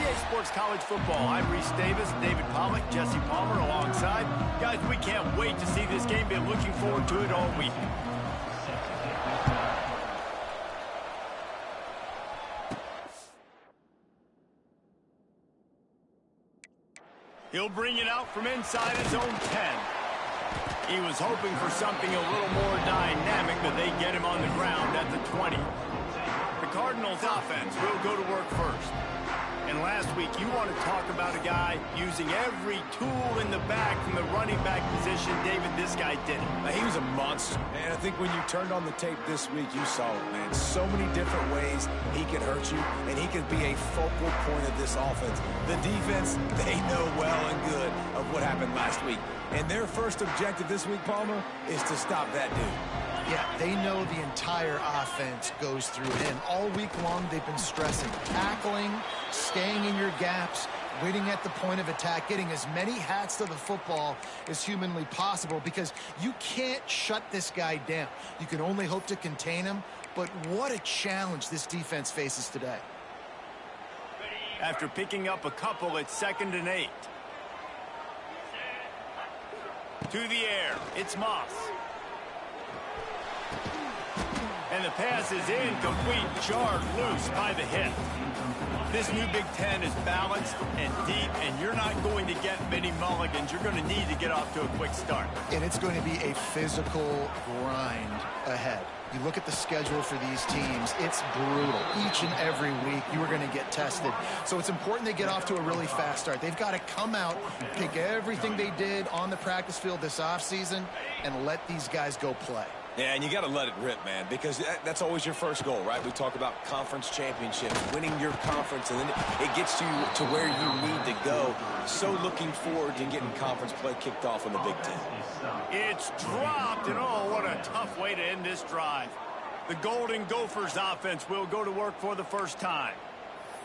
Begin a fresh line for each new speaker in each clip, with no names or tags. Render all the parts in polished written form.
EA Sports College Football. I'm Reese Davis, David Pollock, Jesse Palmer alongside. Guys, we can't wait to see this game. Been looking forward to it all week. He'll bring it out from inside his own 10. He was hoping for something a little more dynamic, but they get him on the ground at the 20. The Cardinals offense will go to work first. And last week, you want to talk about a guy using every tool in the bag from the running back position. David, this guy did it.
He was a monster. And I think when you turned on the tape this week, you saw it, man. So many different ways he can hurt you, and he could be a focal point of this offense. The defense, they know well and good of what happened last week. And their first objective this week, Palmer, is to stop that dude.
Yeah, they know the entire offense goes through him. All week long, they've been stressing tackling, staying in your gaps, waiting at the point of attack, getting as many hats to the football as humanly possible, because you can't shut this guy down. You can only hope to contain him, but what a challenge this defense faces today.
After picking up a couple, it's 2nd and 8. To the air, it's Moss. And the pass is incomplete, jarred loose by the hit. This new Big Ten is balanced and deep, and you're not going to get many mulligans. You're going to need to get off to a quick start.
And it's going to be a physical grind ahead. You look at the schedule for these teams, it's brutal. Each and every week, you are going to get tested. So it's important they get off to a really fast start. They've got to come out, take everything they did on the practice field this offseason, and let these guys go play.
Yeah, and you got to let it rip, man, because that's always your first goal, right? We talk about conference championships, winning your conference, and then it gets you to where you need to go. So looking forward to getting conference play kicked off in the Big Ten.
It's dropped, and oh, what a tough way to end this drive. The Golden Gophers offense will go to work for the first time.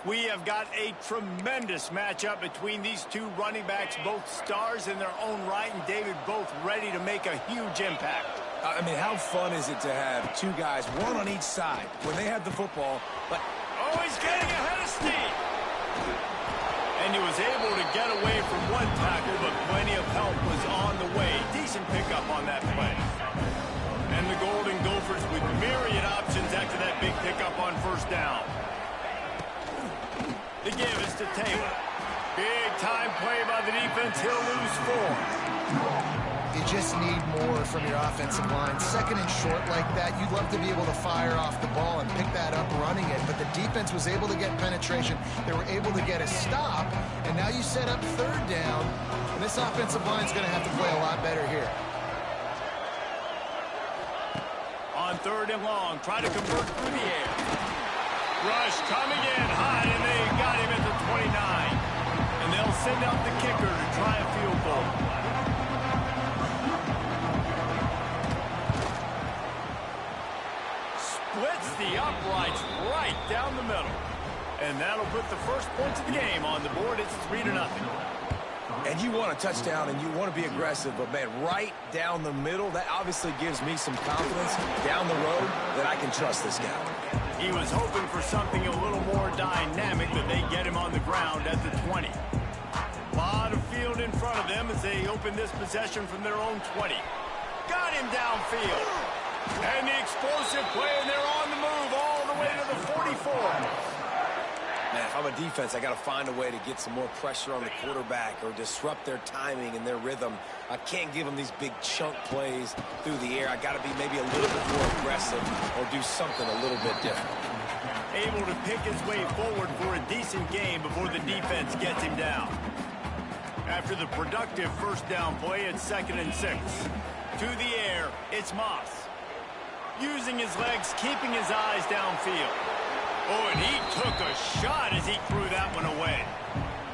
We have got a tremendous matchup between these two running backs, both stars in their own right, and David, both ready to make a huge impact.
I mean, how fun is it to have two guys, one on each side, when they have the football, but...
Oh, he's getting ahead of steam! And he was able to get away from one tackle, but plenty of help was on the way. Decent pickup on that play. And the Golden Gophers with myriad options after that big pickup on first down. The give is to Taylor. Big time play by the defense. He'll lose 4.
You just need more from your offensive line. 2nd and short like that, you'd love to be able to fire off the ball and pick that up running it, but the defense was able to get penetration. They were able to get a stop, and now you set up 3rd down, and this offensive line is going to have to play a lot better here.
On 3rd and long, try to convert through the air. Rush coming in hot, and they got him at the 29. And they'll send out the kicker to try a field goal. Splits the uprights right down the middle. And that'll put the first points of the game on the board. It's 3-0.
And you want a touchdown and you want to be aggressive, but, man, right down the middle, that obviously gives me some confidence down the road that I can trust this guy.
He was hoping for something a little more dynamic, but they get him on the ground at the 20. A lot of field in front of them as they open this possession from their own 20. Got him downfield. And the explosive play, and they're on the move all the way to the 44.
Man, if I'm a defense, I got to find a way to get some more pressure on the quarterback or disrupt their timing and their rhythm. I can't give them these big chunk plays through the air. I got to be maybe a little bit more aggressive or do something a little bit different.
Able to pick his way forward for a decent game before the defense gets him down. After the productive first down play, it's 2nd and 6. To the air, it's Moss. Using his legs, keeping his eyes downfield. Oh, and he took a shot as he threw that one away.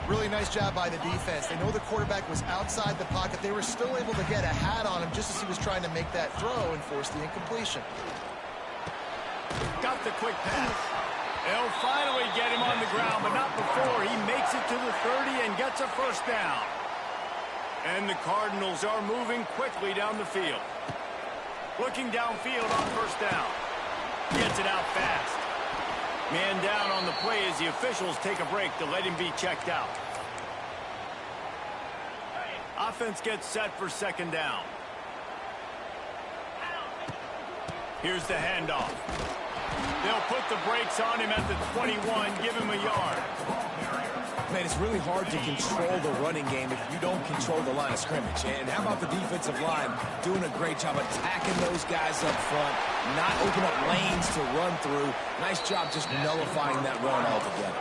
Really nice job by the defense. They know the quarterback was outside the pocket. They were still able to get a hat on him just as he was trying to make that throw and force the incompletion.
Got the quick pass. They'll finally get him on the ground, but not before he makes it to the 30 and gets a first down. And the Cardinals are moving quickly down the field. Looking downfield on first down. Gets it out fast. Man down on the play as the officials take a break to let him be checked out. Offense gets set for second down. Here's the handoff. They'll put the brakes on him at the 21, give him a yard.
Man, it's really hard to control the running game if you don't control the line of scrimmage. And how about the defensive line doing a great job attacking those guys up front, not open up lanes to run through. Nice job just nullifying that run altogether.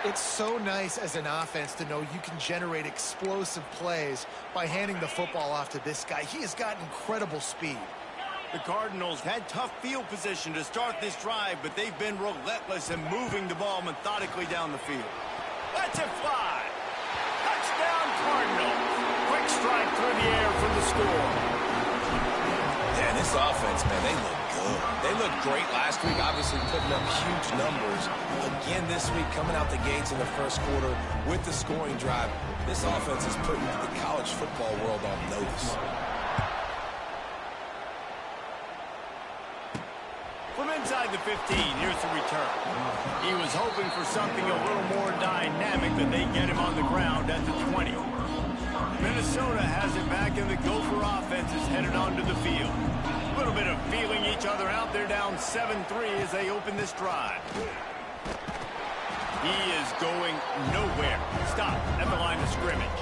It's so nice as an offense to know you can generate explosive plays by handing the football off to this guy. He has got incredible speed.
The Cardinals had tough field position to start this drive, but they've been relentless in moving the ball methodically down the field. Let's it fly. Touchdown Cardinals. Quick strike through the air for the score.
Yeah, this offense, man, they look good. They looked great last week, obviously putting up huge numbers. Again this week, coming out the gates in the first quarter with the scoring drive. This offense is putting the college football world on notice.
From inside the 15, here's the return. He was hoping for something a little more dynamic, but they get him on the ground at the 20. Minnesota has it back, and the Gopher offense is headed onto the field. A little bit of feeling each other out. They're down 7-3 as they open this drive. He is going nowhere. Stop at the line of scrimmage.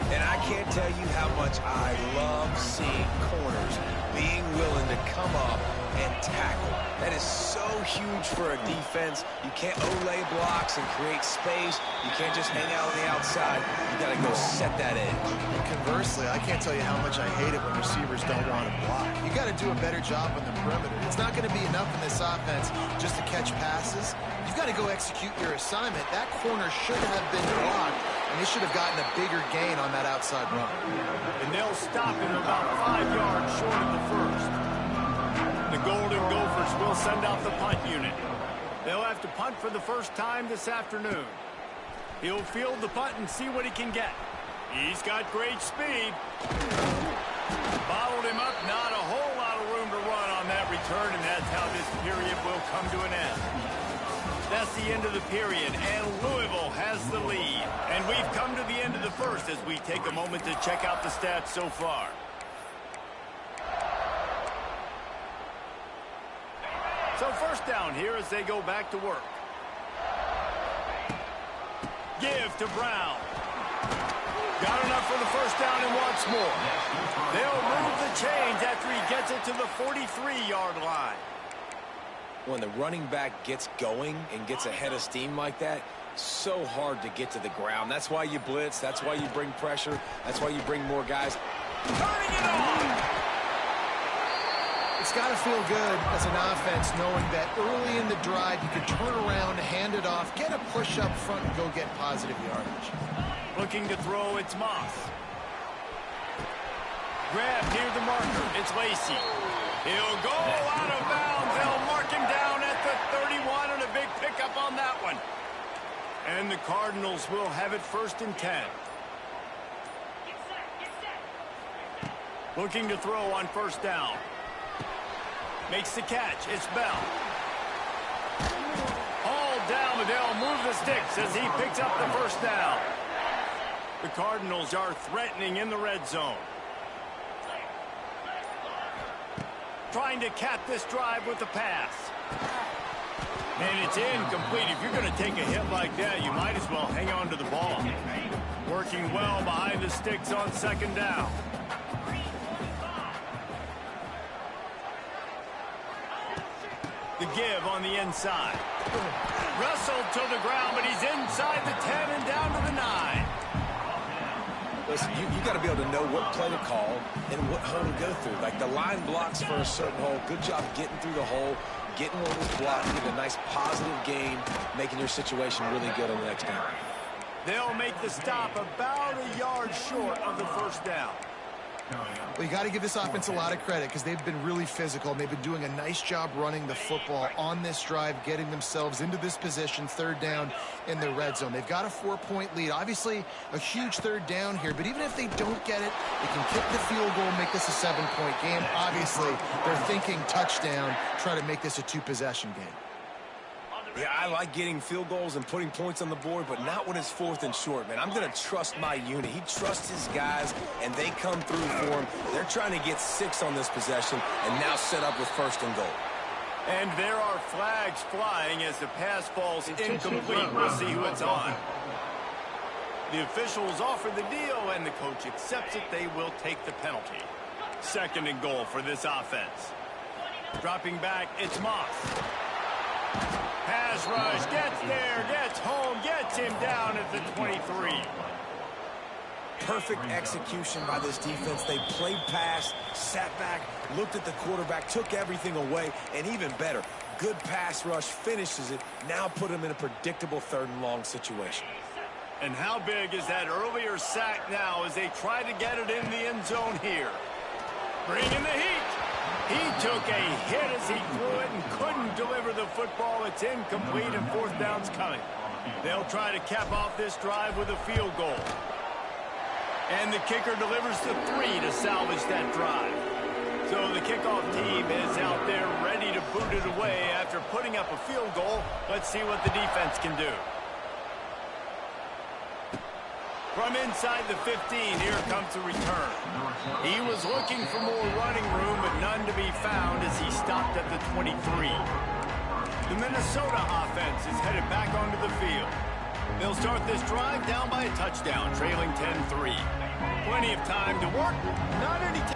And I can't tell you how much I love seeing corners being willing to come up and tackle. That is so huge for a defense. You can't olay blocks and create space. You can't just hang out on the outside. You got to go set that edge.
Conversely, I can't tell you how much I hate it when receivers don't want to block. You got to do a better job on the perimeter. It's not going to be enough in this offense just to catch passes. You've got to go execute your assignment. That corner should have been blocked, and they should have gotten a bigger gain on that outside run.
And they'll stop him about 5 yards short of the first. The Golden Gophers will send out the punt unit. They'll have to punt for the first time this afternoon. He'll field the punt and see what he can get. He's got great speed. Bottled him up, not a whole lot of room to run on that return, and that's how this period will come to an end. That's the end of the period, and Louisville has the lead. And we've come to the end of the first as we take a moment to check out the stats so far. So first down here as they go back to work. Give to Brown. Got enough for the first down and wants more. They'll move the chains after he gets it to the 43-yard line.
When the running back gets going and gets ahead of steam like that, so hard to get to the ground. That's why you blitz. That's why you bring pressure. That's why you bring more guys.
Turning it on!
It's got to feel good as an offense knowing that early in the drive you can turn around, hand it off, get a push up front, and go get positive yardage.
Looking to throw, it's Moss. Grab near the marker, it's Lacey. He'll go out of bounds. They'll mark him down at the 31 and a big pickup on that one. And the Cardinals will have it 1st and 10. Looking to throw on first down. Makes the catch. It's Bell. Hauled down, but they'll move the sticks as he picks up the first down. The Cardinals are threatening in the red zone. Trying to cap this drive with the pass. And it's incomplete. If you're going to take a hit like that, you might as well hang on to the ball. Working well behind the sticks on second down. The give on the inside. Wrestled to the ground, but he's inside the 10 and down to the 9.
Listen, you got to be able to know what play to call and what hole to go through. Like the line blocks for a certain hole. Good job getting through the hole, getting what was blocked, getting a nice positive game, making your situation really good on the next down.
They'll make the stop about a yard short of the first down.
Well, you got to give this offense a lot of credit because they've been really physical. They've been doing a nice job running the football on this drive, getting themselves into this position, third down in the red zone. They've got a 4-point lead. Obviously, a huge third down here, but even if they don't get it, they can kick the field goal, make this a 7-point game. Obviously, they're thinking touchdown, try to make this a 2-possession game.
Yeah, I like getting field goals and putting points on the board, but not when it's 4th and short, man. I'm going to trust my unit. He trusts his guys, and they come through for him. They're trying to get 6 on this possession and now set up with 1st and goal.
And there are flags flying as the pass falls incomplete. We'll see who it's on. The officials offer the deal, and the coach accepts it. They will take the penalty. 2nd and goal for this offense. Dropping back, it's Moss. Pass rush, gets there, gets home, gets him down at the 23.
Perfect execution by this defense. They played pass, sat back, looked at the quarterback, took everything away, and even better, good pass rush, finishes it, now put him in a predictable 3rd and long situation.
And how big is that earlier sack now as they try to get it in the end zone here? Bringing the heat. He took a hit as he threw it and couldn't deliver the football. It's incomplete and 4th down's coming. They'll try to cap off this drive with a field goal. And the kicker delivers the 3 to salvage that drive. So the kickoff team is out there ready to boot it away after putting up a field goal. Let's see what the defense can do. From inside the 15, here comes the return. He was looking for more running room, but none to be found as he stopped at the 23. The Minnesota offense is headed back onto the field. They'll start this drive down by a touchdown, trailing 10-3. Plenty of time to work. Not any time.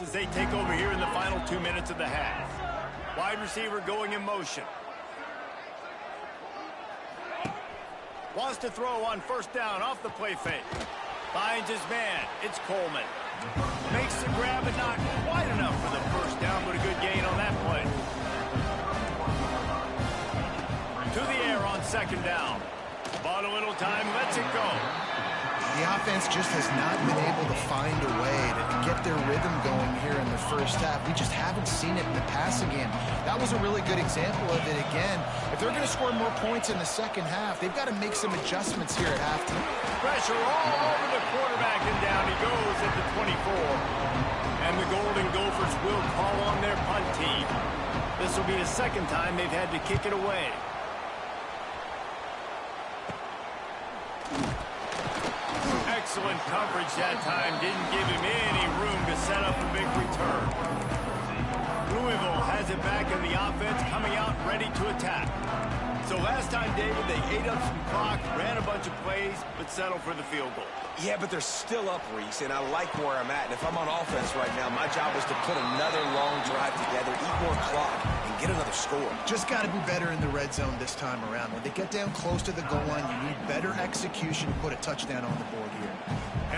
As they take over here in the final 2 minutes of the half. Wide receiver going in motion. Wants to throw on 1st down off the play fake. Finds his man. It's Coleman. Makes the grab, but not quite enough for the 1st down, but a good gain on that play. To the air on 2nd down. Bought a little time, lets it go.
The offense just has not been able to find a way to get their rhythm going here in the 1st half. We just haven't seen it in the passing game. That was a really good example of it again. If they're going to score more points in the 2nd half, they've got to make some adjustments here at halftime.
Pressure all over the quarterback, and down he goes at the 24. And the Golden Gophers will call on their punt team. This will be the 2nd time they've had to kick it away. Excellent coverage that time. Didn't give him any room to set up a big return. Louisville has it back in the offense, coming out ready to attack. So last time, David, they ate up some clock, ran a bunch of plays, but settled for the field goal.
Yeah, but they're still up, Reese, and I like where I'm at. And if I'm on offense right now, my job is to put another long drive together, eat more clock, and get another score.
Just got to be better in the red zone this time around. When they get down close to the goal line, you need better execution to put a touchdown on the board here.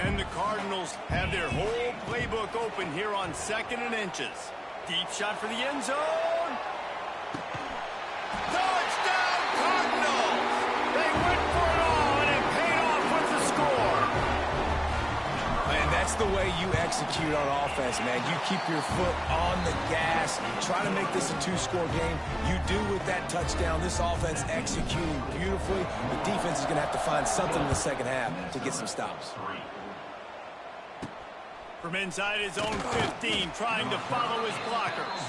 And the Cardinals have their whole playbook open here on 2nd and inches. Deep shot for the end zone. Touchdown, Cardinals! They went for it all, and it paid off with the score.
And that's the way you execute on offense, man. You keep your foot on the gas, try to make this a 2-score game. You do with that touchdown. This offense executing beautifully. The defense is going to have to find something in the 2nd half to get some stops.
From inside his own 15, trying to follow his blockers.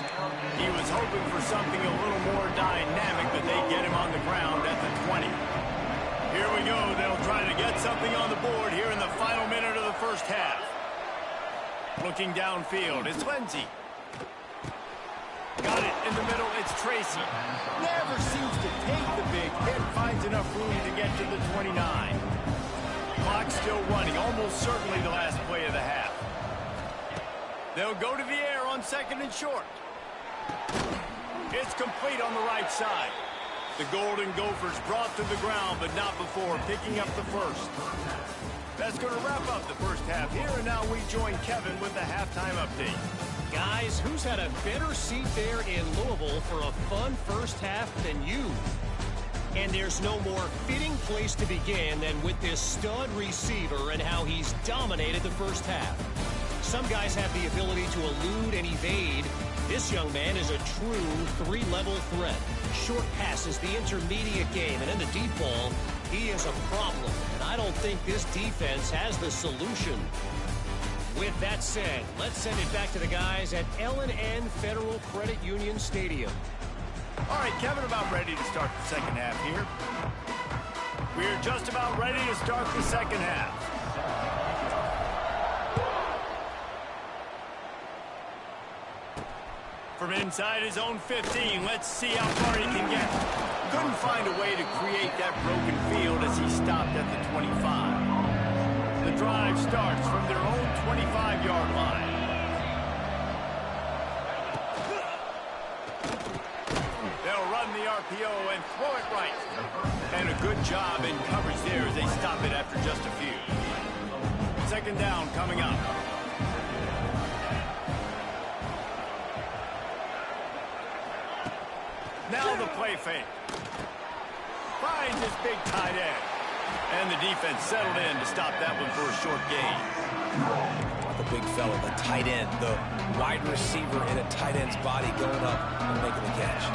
He was hoping for something a little more dynamic, but they get him on the ground at the 20. Here we go. They'll try to get something on the board here in the final minute of the 1st half. Looking downfield, it's Lindsey. Got it in the middle, it's Tracy. Never seems to take the big hit, finds enough room to get to the 29. Clock still running, almost certainly the last play of the half. They'll go to the air on 2nd and short. It's complete on the right side. The Golden Gophers brought to the ground, but not before picking up the first. That's going to wrap up the first half here, and now we join Kevin with the halftime update.
Guys, who's had a better seat there in Louisville for a fun first half than you? And there's no more fitting place to begin than with this stud receiver and how he's dominated the first half. Some guys have the ability to elude and evade. This young man is a true three-level threat. Short passes, the intermediate game, and in the deep ball, he is a problem. And I don't think this defense has the solution. With that said, let's send it back to the guys at L&N Federal Credit Union Stadium.
All right, Kevin, about ready to start the second half here. We're just about ready to start the second half. From inside his own 15, let's see how far he can get. Couldn't find a way to create that broken field as he stopped at the 25. The drive starts from their own 25-yard line. They'll run the RPO and throw it right. And a good job in coverage there as they stop it after just a few. Second down coming up. Now the play fake. Finds his big tight end. And the defense settled in to stop that one for a short gain.
The big fella, the tight end, the wide receiver in a tight end's body going up and making the catch.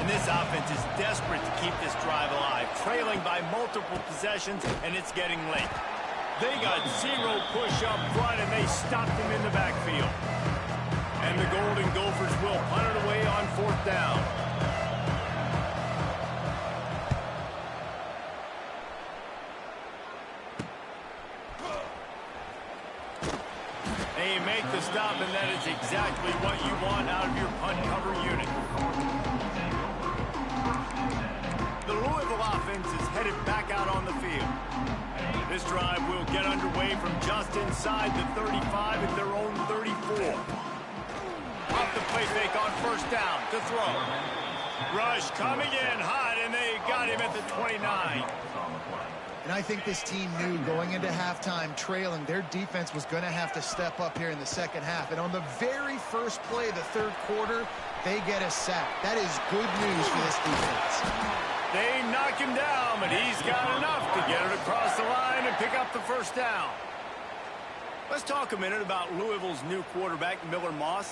And this offense is desperate to keep this drive alive, trailing by multiple possessions, and it's getting late. They got zero push up front, and they stopped him in the backfield. And the Golden Gophers will punt it away on fourth down. They make the stop, and that is exactly what you want out of your punt cover unit. The Louisville offense is headed back out on the field. This drive will get underway from just inside the 35 at their own 34. Off the play fake on first down to throw. Rush coming in hot, and they got him at the 29.
And I think this team knew going into halftime trailing, their defense was going to have to step up here in the second half. And on the very first play of the third quarter, they get a sack. That is good news for this defense.
They knock him down, but he's got enough to get it across the line and pick up the first down. Let's talk a minute about Louisville's new quarterback, Miller Moss.